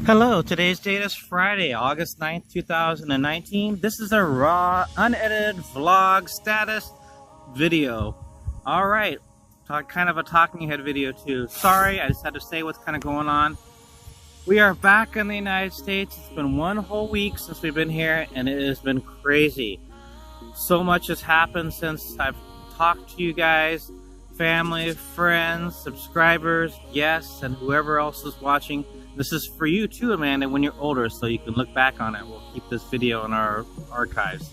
Hello, today's date is Friday, August 9th, 2019. This is a raw, unedited vlog status video. Alright, kind of a talking head video too. Sorry, I just had to say what's kind of going on. We are back in the United States. It's been one whole week since we've been here and it has been crazy. So much has happened since I've talked to you guys, family, friends, subscribers, guests, and whoever else is watching. This is for you too, Amanda, when you're older, so you can look back on it. We'll keep this video in our archives.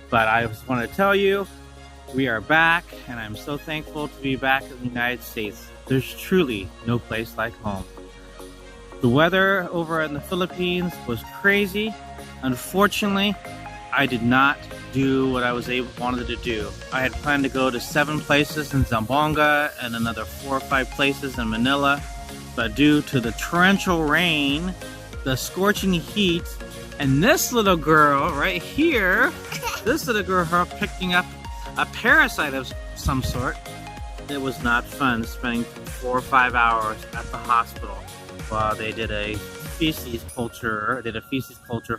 But I just want to tell you, we are back, and I'm so thankful to be back in the United States. There's truly no place like home. The weather over in the Philippines was crazy. Unfortunately, I did not do what I wanted to do. I had planned to go to 7 places in Zamboanga and another 4 or 5 places in Manila. But due to the torrential rain, the scorching heat, and this little girl right here, this little girl picking up a parasite of some sort, it was not fun spending 4 or 5 hours at the hospital while they did a feces culture.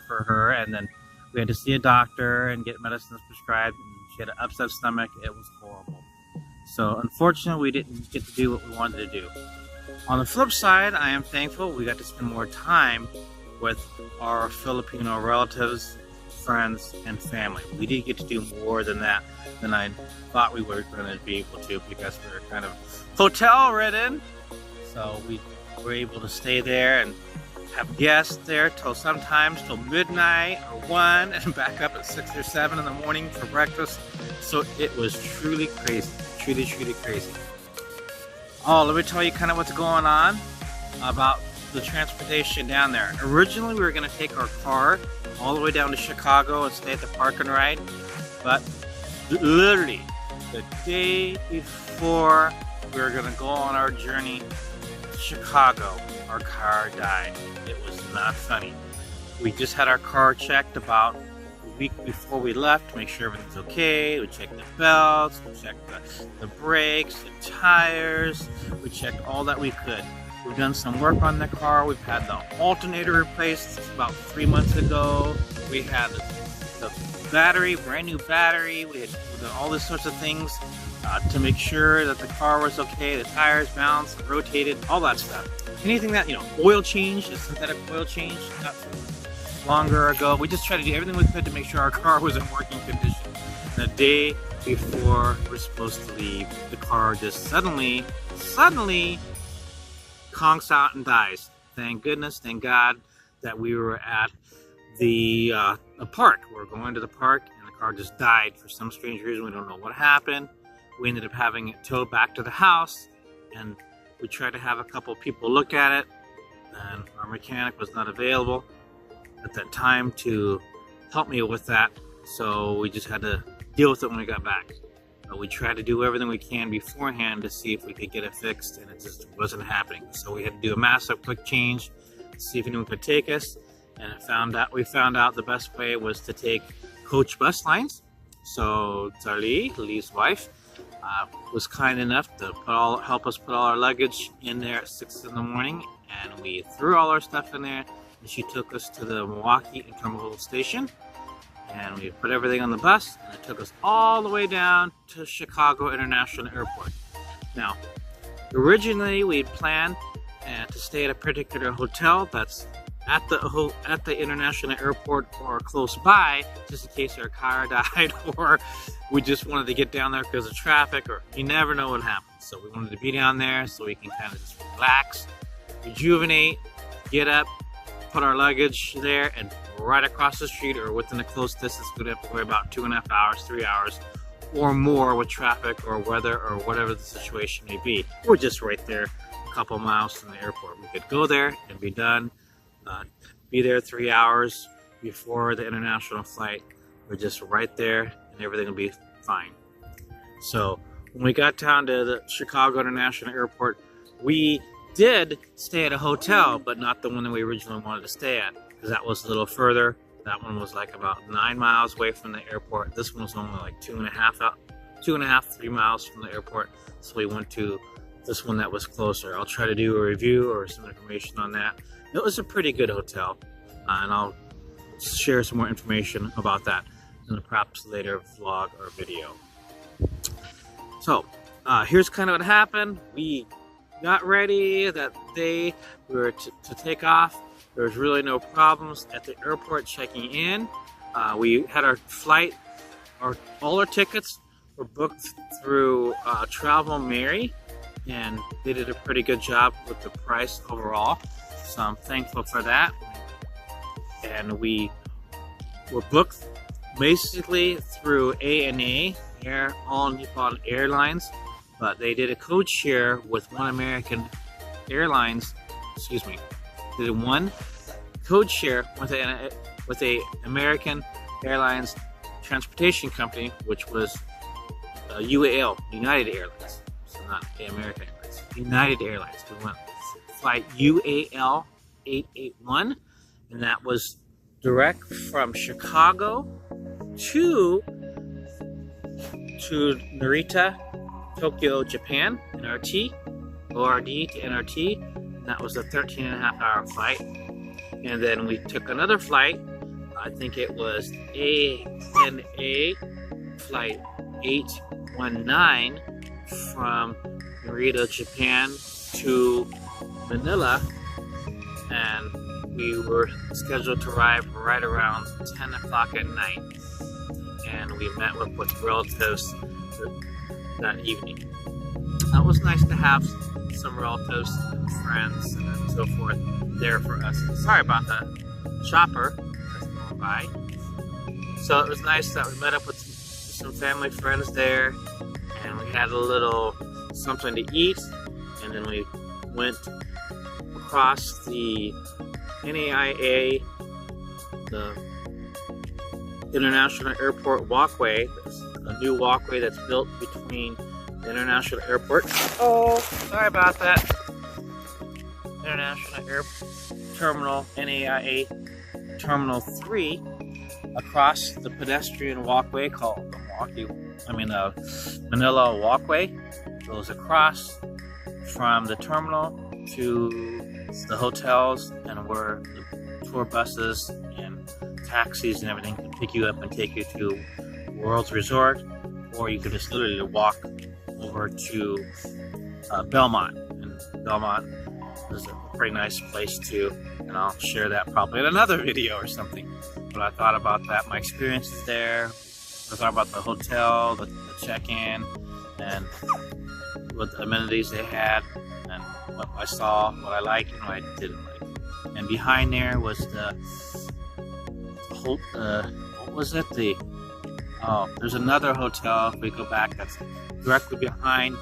For her, and then we had to see a doctor and get medicines prescribed, and she had an upset stomach. It was horrible. So unfortunately, we didn't get to do what we wanted to do. On the flip side, I am thankful we got to spend more time with our Filipino relatives, friends, and family. We did get to do more than that than I thought we were going to be able to, because we were kind of hotel ridden. So we were able to stay there and have guests there till midnight or 1, and back up at 6 or 7 in the morning for breakfast. So it was truly crazy, truly crazy. Oh, let me tell you kind of what's going on about the transportation down there. Originally, we were going to take our car all the way down to Chicago and stay at the park and ride. But literally, the day before we were going to go on our journey to Chicago, our car died. It was not funny. We just had our car checked about a week before we left to make sure everything's okay. We checked the belts, we checked the brakes, the tires, we checked all that we could. We've done some work on the car. We've had the alternator replaced about 3 months ago. We had the battery, brand new battery. We had done all these sorts of things to make sure that the car was okay. The tires bounced, rotated, all that stuff. Anything that, oil change, a synthetic oil change, not longer ago. We just tried to do everything we could to make sure our car was in working condition. The day before we're supposed to leave, the car just suddenly conks out and dies. Thank goodness, thank God that we were at the park. We were going to the park and the car just died for some strange reason. We don't know what happened. We ended up having it towed back to the house, and we tried to have a couple people look at it, and our mechanic was not available at that time to help me with that, so we just had to deal with it when we got back. But we tried to do everything we can beforehand to see if we could get it fixed, and it just wasn't happening. So we had to do a massive quick change to see if anyone could take us, and we found out the best way was to take coach bus lines. So Charlie, Lee's wife, was kind enough to help us put all our luggage in there at 6 in the morning, and we threw all our stuff in there, and she took us to the Milwaukee Intermodal Station, and we put everything on the bus, and it took us all the way down to Chicago International Airport. Now, originally we had planned to stay at a particular hotel that's at the international airport or close by, just in case our car died, or we just wanted to get down there because of traffic, or you never know what happens. So we wanted to be down there so we can kind of just relax, rejuvenate, get up, put our luggage there, and right across the street or within a close distance. We'd have to worry about 2.5 hours, 3 hours or more with traffic or weather or whatever the situation may be. We're just right there, a couple miles from the airport. We could go there and be done. Be there 3 hours before the international flight. We're just right there, and everything will be fine. So when we got down to the Chicago International Airport, we did stay at a hotel, but not the one that we originally wanted to stay at, because that was a little further. That one was like about 9 miles away from the airport. This one was only like 2.5, 3 miles from the airport. So we went to this one that was closer. I'll try to do a review or some information on that It was a pretty good hotel, and I'll share some more information about that in a perhaps later vlog or video. So here's kind of what happened. We got ready that day. We were to take off. There was really no problems at the airport checking in. We had our flight, all our tickets were booked through Travel Mary, and they did a pretty good job with the price overall. So I'm thankful for that. And we were booked basically through ANA, All Nippon Airlines, but they did a code share with One American Airlines. Excuse me. They did one code share with a American Airlines transportation company, which was UAL, United Airlines. So not the American Airlines, United Airlines. We went flight UAL 881, and that was direct from Chicago to Narita, Tokyo, Japan, NRT, ORD to NRT, and that was a 13.5-hour flight. And then we took another flight, I think it was ANA flight 819 from Narita, Japan to Manila, and we were scheduled to arrive right around 10 o'clock at night, and we met with relatives that evening. It was nice to have some relatives and friends and so forth there for us. Sorry about the chopper that's going by. So it was nice that we met up with some family friends there, and we had a little something to eat, and then we went across the NAIA, the International Airport Walkway. There's a new walkway that's built between the International Airport. Oh, sorry about that. International Air Terminal, NAIA Terminal 3, across the pedestrian walkway called the Manila Walkway. It goes across from the terminal to the hotels, and where the tour buses and taxis and everything can pick you up and take you to World's Resort, or you can just literally walk over to Belmont. And Belmont is a pretty nice place too, and I'll share that probably in another video or something. But I thought about that, my experiences there. I thought about the hotel, the check-in, and what amenities they had, and what I saw, what I liked, and what I didn't like. And behind there was the whole, what was it? There's another hotel, if we go back, that's directly behind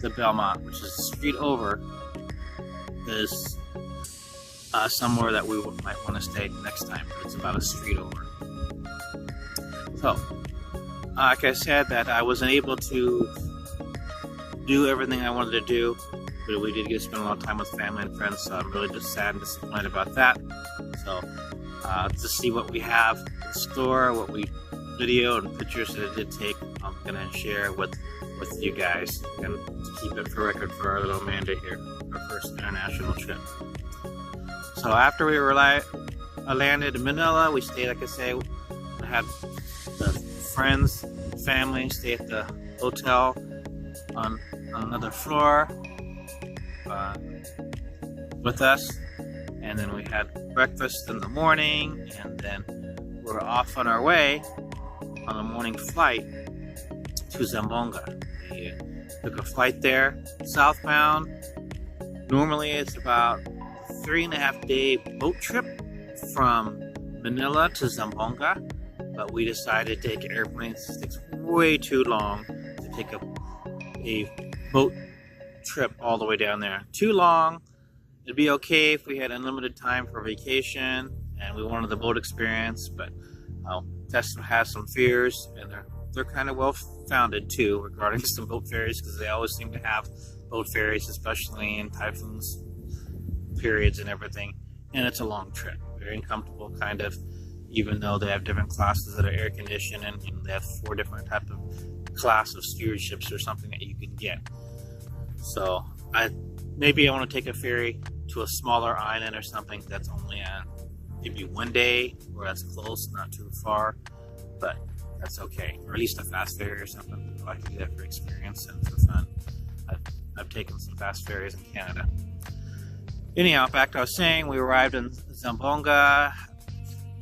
the Belmont, which is a street over, is somewhere that we might want to stay next time, but it's about a street over. So, like I said, that I wasn't able to do everything I wanted to do, but we did get to spend a lot of time with family and friends, so I'm really just sad and disappointed about that. So, to see what we have in store, what we video and pictures that I did take, I'm gonna share with you guys, and to keep it for record for our little Amanda here, our first international trip. So after we landed in Manila, we stayed, like I say, I had the friends, family stay at the hotel on another floor with us, and then we had breakfast in the morning, and then we're off on our way on a morning flight to Zamboanga. We took a flight there, southbound. Normally it's about a 3.5-day boat trip from Manila to Zamboanga, but we decided to take airplanes. It takes way too long to take a boat trip all the way down there. Too long. It'd be okay if we had unlimited time for vacation and we wanted the boat experience, but Tesla has some fears, and they're kind of well founded too regarding some boat ferries, because they always seem to have boat ferries, especially in typhoons periods and everything. And it's a long trip, very uncomfortable kind of, even though they have different classes that are air conditioned, and they have 4 different types of class of steerships or something that you can get. So maybe I want to take a ferry to a smaller island or something that's only maybe one day, where that's close, not too far, but that's okay. Or at least a fast ferry or something. I like to do that for experience and for fun. I've taken some fast ferries in Canada. Anyhow, back to what I was saying, we arrived in Zamboanga.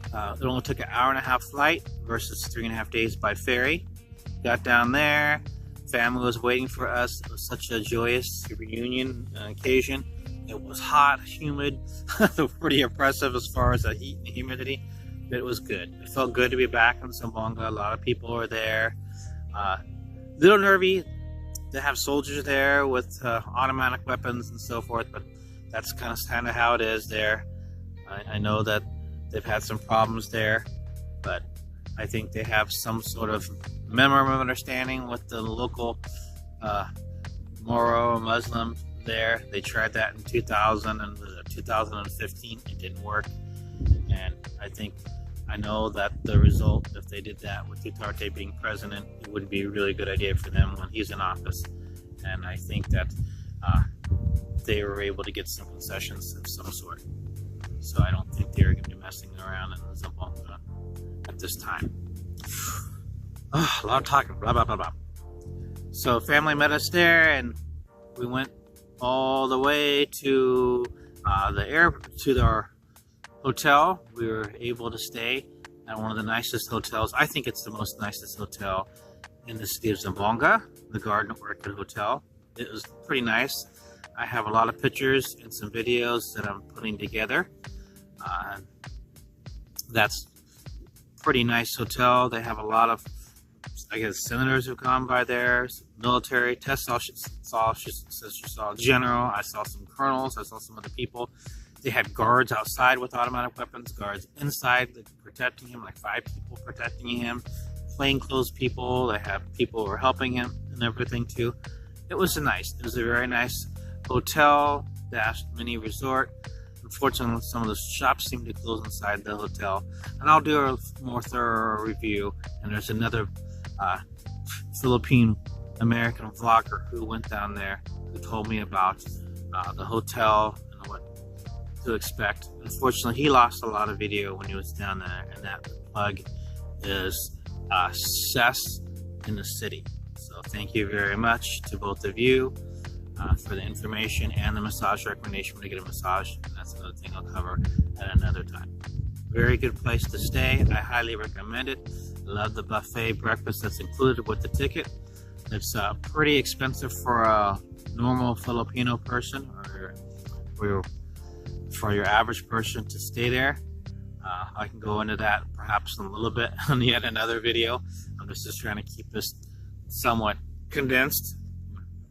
It only took an hour-and-a-half flight versus 3.5 days by ferry. Got down there, family was waiting for us. It was such a joyous reunion occasion. It was hot, humid, pretty oppressive as far as the heat and humidity, but it was good. It felt good to be back in Zamboanga. A lot of people were there. Little nervy to have soldiers there with automatic weapons and so forth, but that's kind of how it is there. I know that they've had some problems there, but I think they have some sort of memorandum of understanding with the local Moro Muslim there. They tried that in 2015. It didn't work, and I know that the result, if they did that with Duterte being president, it would be a really good idea for them when he's in office. And I think that they were able to get some concessions of some sort. So I don't think they're going to be messing around in Zamboanga at this time. Oh, a lot of talking, blah, blah, blah, blah. So family met us there, and we went all the way to our hotel. We were able to stay at one of the nicest hotels. I think it's the most nicest hotel in the city of Zamboanga, the Garden Orchid Hotel. It was pretty nice. I have a lot of pictures and some videos that I'm putting together. That's a pretty nice hotel. They have a lot of, I guess, senators who've gone by there, military. Tess saw general. I saw some colonels. I saw some other people. They had guards outside with automatic weapons, guards inside protecting him, like 5 people protecting him, plainclothes people. They have people who were helping him and everything too. It was a very nice hotel / mini resort. Unfortunately, some of the shops seem to close inside the hotel, and I'll do a more thorough review. And there's another Philippine American vlogger who went down there who told me about the hotel and what to expect. Unfortunately, he lost a lot of video when he was down there, and that plug is Cess in the city. So thank you very much to both of you for the information and the massage recommendation to get a massage, and that's another thing I'll cover at another time. Very good place to stay. I highly recommend it. I love the buffet breakfast that's included with the ticket. It's pretty expensive for a normal Filipino person, or for your average person to stay there. I can go into that perhaps in a little bit on yet another video. I'm just trying to keep this somewhat condensed.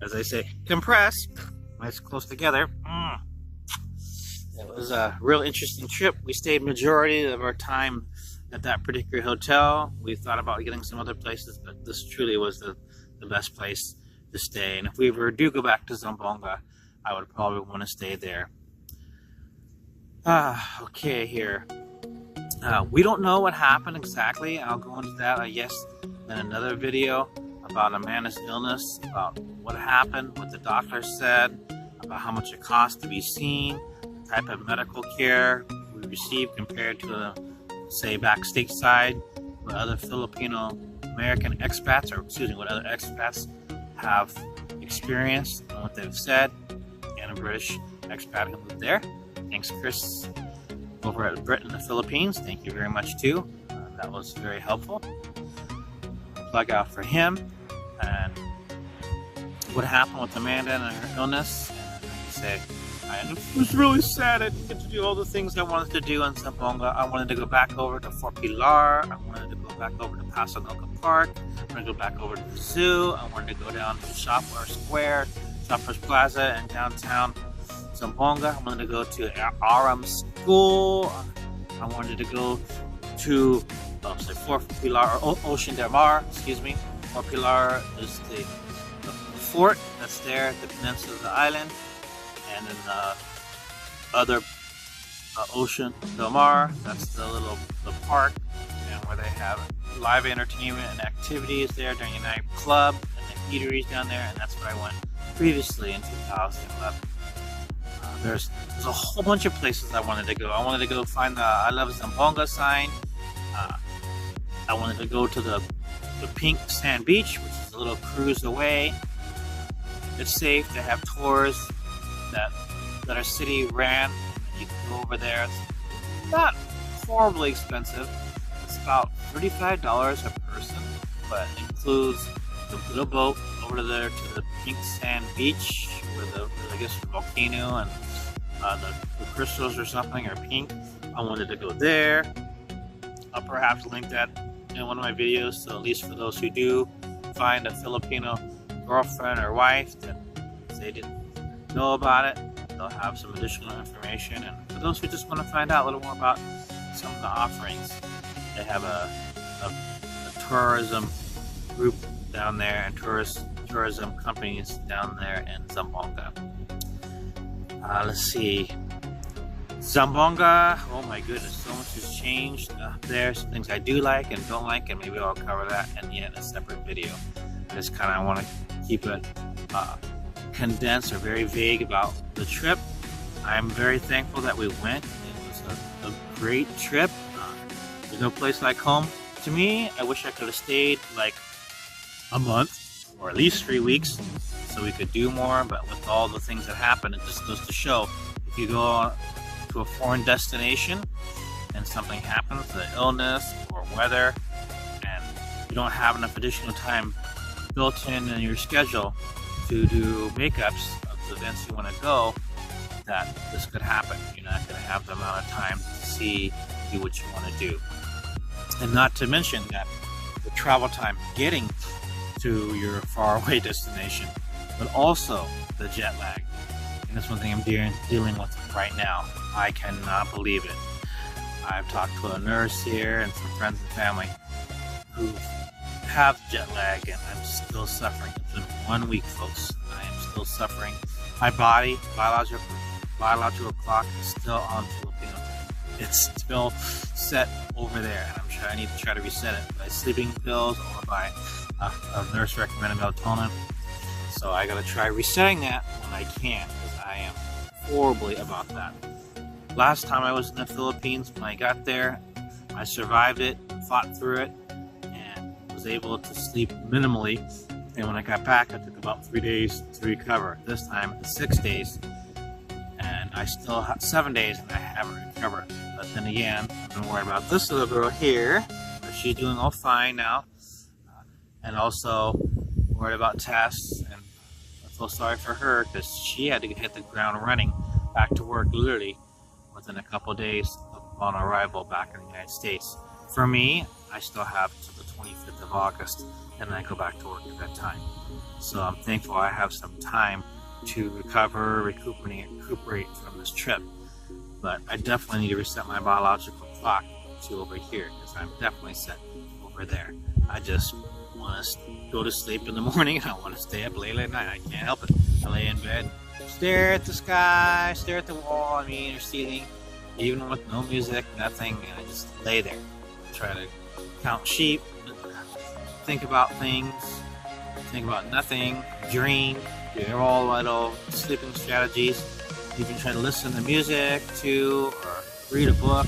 As I say, compressed, nice close together. It was a real interesting trip. We stayed majority of our time at that particular hotel. We thought about getting some other places, but this truly was the best place to stay. And if we ever do go back to Zamboanga, I would probably want to stay there. Okay, here. We don't know what happened exactly. I'll go into that, I guess, in another video about Amanda's illness, about what happened, what the doctor said, about how much it costs to be seen, the type of medical care we received compared to, say, back stateside, what other Filipino American expats, or excuse me, what other expats have experienced and what they've said, and a British expat who moved there. Thanks, Chris, over at Brit in the Philippines. Thank you very much, too. That was very helpful. Plug out for him and what happened with Amanda and her illness. I was really sad I didn't get to do all the things I wanted to do in Zamboanga. I wanted to go back over to Fort Pilar. I wanted to go back over to Pasanoka Park. I wanted to go back over to the zoo. I wanted to go down to Shoppers Square, Shoppers Plaza, and downtown Zamboanga. I wanted to go to Aram School. I wanted to go to Fort Pilar, or Ocean del Mar, excuse me. Fort Pilar is the fort that's there at the peninsula of the island, and then the other Ocean del Mar, that's the park, and where they have live entertainment and activities there during a night club and the eateries down there, and that's where I went previously in 2011. There's a whole bunch of places I wanted to go. I wanted to go find the I Love Zamboanga sign. I wanted to go to the Pink Sand Beach, which is a little cruise away. It's safe to have tours that our city ran. You can go over there. It's not horribly expensive. It's about $35 a person, but it includes the little boat over there to the Pink Sand Beach, where I guess the volcano and the crystals or something are pink. I wanted to go there. I'll perhaps link that in one of my videos, so at least for those who do find a Filipino girlfriend or wife that they didn't know about it, they'll have some additional information. And for those who just want to find out a little more about some of the offerings, they have a tourism group down there and tourism companies down there in Zamboanga. Let's see. Zamboanga, oh my goodness, so much has changed. There are some things I do like and don't like, and maybe I'll cover that in yet a separate video. I just kind of want to keep it condensed or very vague about the trip. I'm very thankful that we went. It was a great trip. There's no place like home. To me, I wish I could have stayed like a month or at least 3 weeks so we could do more, but with all the things that happened, it just goes to show if you go to a foreign destination and something happens, the illness or weather, and you don't have enough additional time built in your schedule to do makeups of the events you want to go, that this could happen. You're not going to have the amount of time to do what you want to do. And not to mention that the travel time getting to your faraway destination, but also the jet lag. And that's one thing I'm dealing with right now. I cannot believe it. I've talked to a nurse here and some friends and family who have jet lag, and I'm still suffering. It's been 1 week, folks. I am still suffering. My body, biological clock is still on Filipino time. It's still set over there, and I need to try to reset it by sleeping pills or by a nurse recommended melatonin. So I gotta try resetting that when I can, because I am horribly about that. Last time I was in the Philippines, when I got there, I survived it, fought through it, and was able to sleep minimally. And when I got back, I took about 3 days to recover. This time, it's 6 days, and I still have 7 days, and I haven't recovered. But then again, I'm worried about this little girl here. She's doing all fine now, and also worried about tests. And I feel sorry for her because she had to hit the ground running back to work literally within a couple of days upon arrival back in the United States. For me, I still have to the 25th of August, and I go back to work at that time. So I'm thankful I have some time to recuperate from this trip. But I definitely need to reset my biological clock to over here, because I'm definitely set over there. I just want to go to sleep in the morning, and I want to stay up late at night. I can't help it. I lay in bed, stare at the sky, stare at the wall, or ceiling, even with no music, nothing, and I just lay there. Try to count sheep, think about things, think about nothing, dream, do all little sleeping strategies. You can try to listen to music too, or read a book.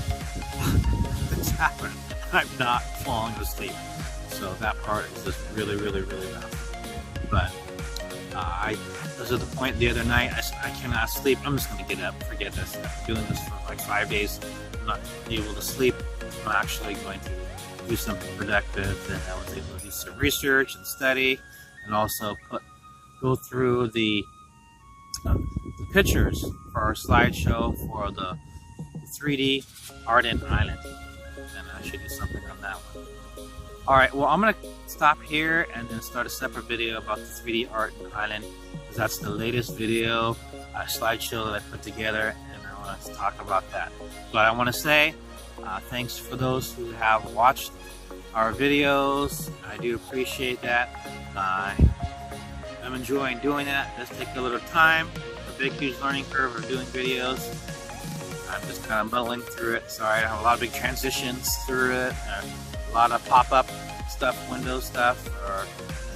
It's happened. I'm not falling asleep. So that part is just really, really, really rough. But I was at the point the other night, I cannot sleep. I'm just going to get up, forget this. I've been doing this for like 5 days. I'm not able to sleep. I'm actually going to do something productive. Then I was able to do some research and study, and also go through the pictures for our slideshow for the 3D art in Island. And I should do something on that one. Alright, well, I'm going to stop here and then start a separate video about the 3D art in Island, because that's the latest video slideshow that I put together, and I want to talk about that. But I want to say thanks for those who have watched our videos. I do appreciate that. I'm enjoying doing that. It does take a little time, a big huge learning curve of doing videos. I'm just kind of muddling through it. Sorry, I have a lot of big transitions through it, a lot of pop-up stuff, window stuff, or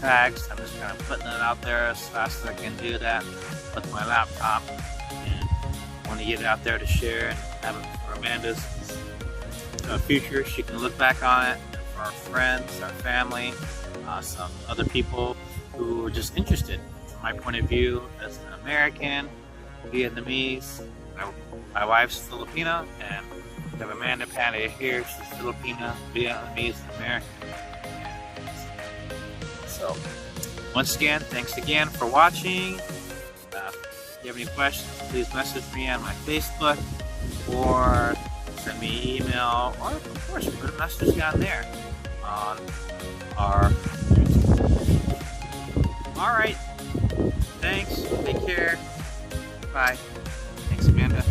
tags. I'm just kind of putting it out there as fast as I can do that with my laptop. And want to get it out there to share and have it for Amanda's future. She can look back on it for our friends, our family, some other people who are just interested. From my point of view as an American, Vietnamese, my wife's Filipino, and we have Amanda Panda here. She's Filipina, Vietnamese, and American. So, once again, thanks again for watching. If you have any questions, please message me on my Facebook or send me an email, or of course, put a message down there on our YouTube. Alright, thanks, take care, bye. Thanks, Amanda.